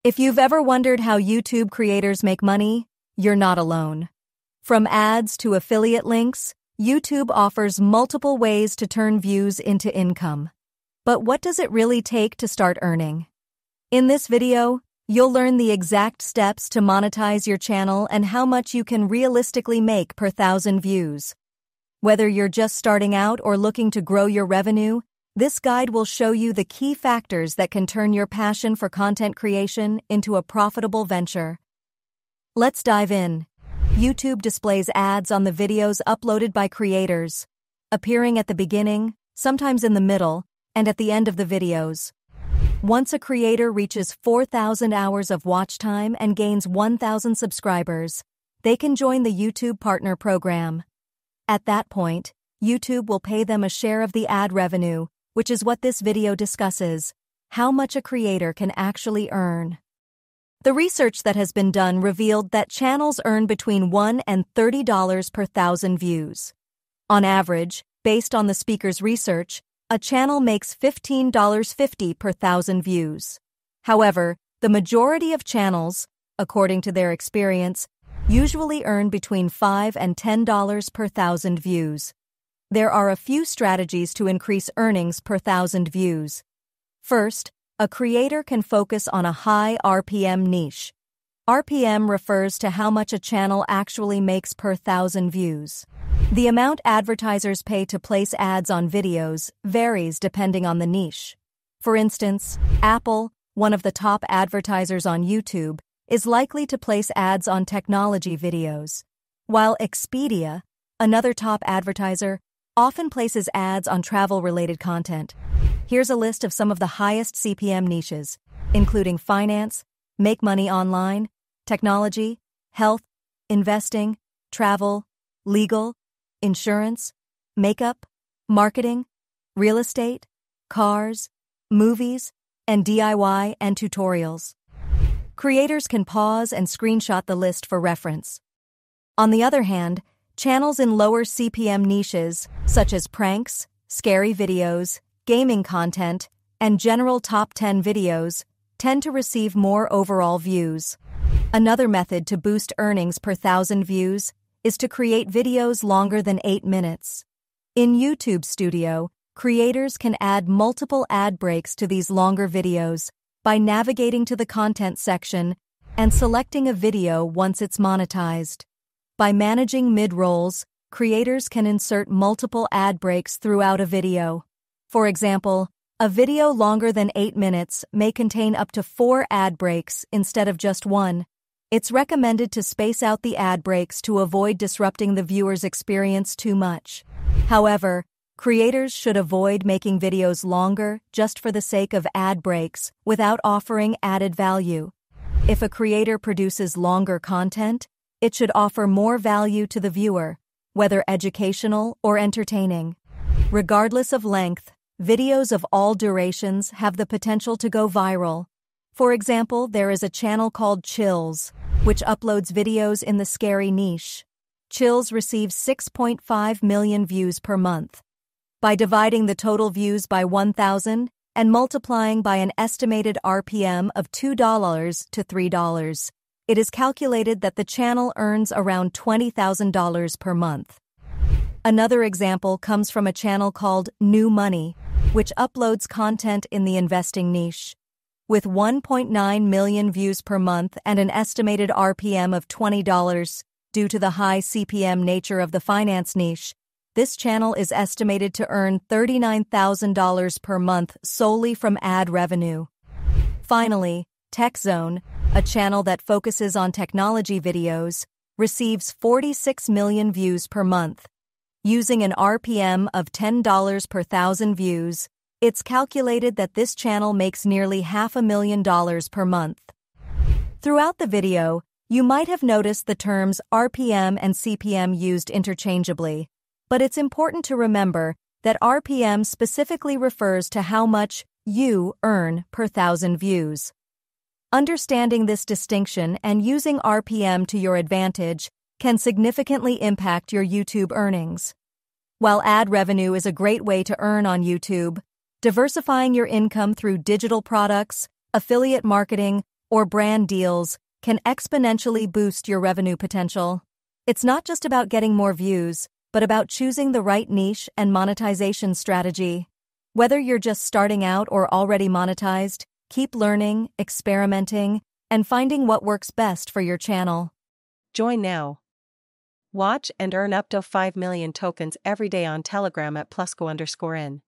If you've ever wondered how YouTube creators make money, you're not alone. From ads to affiliate links, YouTube offers multiple ways to turn views into income. But what does it really take to start earning? In this video, you'll learn the exact steps to monetize your channel and how much you can realistically make per 1,000 views. Whether you're just starting out or looking to grow your revenue, this guide will show you the key factors that can turn your passion for content creation into a profitable venture. Let's dive in. YouTube displays ads on the videos uploaded by creators, appearing at the beginning, sometimes in the middle, and at the end of the videos. Once a creator reaches 4,000 hours of watch time and gains 1,000 subscribers, they can join the YouTube Partner Program. At that point, YouTube will pay them a share of the ad revenue, which is what this video discusses: how much a creator can actually earn. The research that has been done revealed that channels earn between $1 and $30 per 1,000 views. On average, based on the speaker's research, a channel makes $15.50 per 1,000 views. However, the majority of channels, according to their experience, usually earn between $5 and $10 per 1,000 views. There are a few strategies to increase earnings per 1,000 views. First, a creator can focus on a high RPM niche. RPM refers to how much a channel actually makes per 1,000 views. The amount advertisers pay to place ads on videos varies depending on the niche. For instance, Apple, one of the top advertisers on YouTube, is likely to place ads on technology videos, while Expedia, another top advertiser, often places ads on travel-related content. Here's a list of some of the highest CPM niches, including finance, make money online, technology, health, investing, travel, legal, insurance, makeup, marketing, real estate, cars, movies, and DIY and tutorials. Creators can pause and screenshot the list for reference. On the other hand, channels in lower CPM niches, such as pranks, scary videos, gaming content, and general top 10 videos, tend to receive more overall views. Another method to boost earnings per 1,000 views is to create videos longer than 8 minutes. In YouTube Studio, creators can add multiple ad breaks to these longer videos by navigating to the content section and selecting a video once it's monetized. By managing mid-rolls, creators can insert multiple ad breaks throughout a video. For example, a video longer than 8 minutes may contain up to 4 ad breaks instead of just one. It's recommended to space out the ad breaks to avoid disrupting the viewer's experience too much. However, creators should avoid making videos longer just for the sake of ad breaks without offering added value. If a creator produces longer content, it should offer more value to the viewer, whether educational or entertaining. Regardless of length, videos of all durations have the potential to go viral. For example, there is a channel called Chills, which uploads videos in the scary niche. Chills receives 6.5 million views per month. By dividing the total views by 1,000 and multiplying by an estimated RPM of $2 to $3, it is calculated that the channel earns around $20,000 per month. Another example comes from a channel called New Money, which uploads content in the investing niche. With 1.9 million views per month and an estimated RPM of $20, due to the high CPM nature of the finance niche, this channel is estimated to earn $39,000 per month solely from ad revenue. Finally, TechZone, a channel that focuses on technology videos, receives 46 million views per month. Using an RPM of $10 per 1,000 views, it's calculated that this channel makes nearly $500,000 per month. Throughout the video, you might have noticed the terms RPM and CPM used interchangeably, but it's important to remember that RPM specifically refers to how much you earn per 1,000 views. Understanding this distinction and using RPM to your advantage can significantly impact your YouTube earnings. While ad revenue is a great way to earn on YouTube, diversifying your income through digital products, affiliate marketing, or brand deals can exponentially boost your revenue potential. It's not just about getting more views, but about choosing the right niche and monetization strategy. Whether you're just starting out or already monetized, keep learning, experimenting, and finding what works best for your channel. Join now. Watch and earn up to 5 million tokens every day on Telegram at +go_in.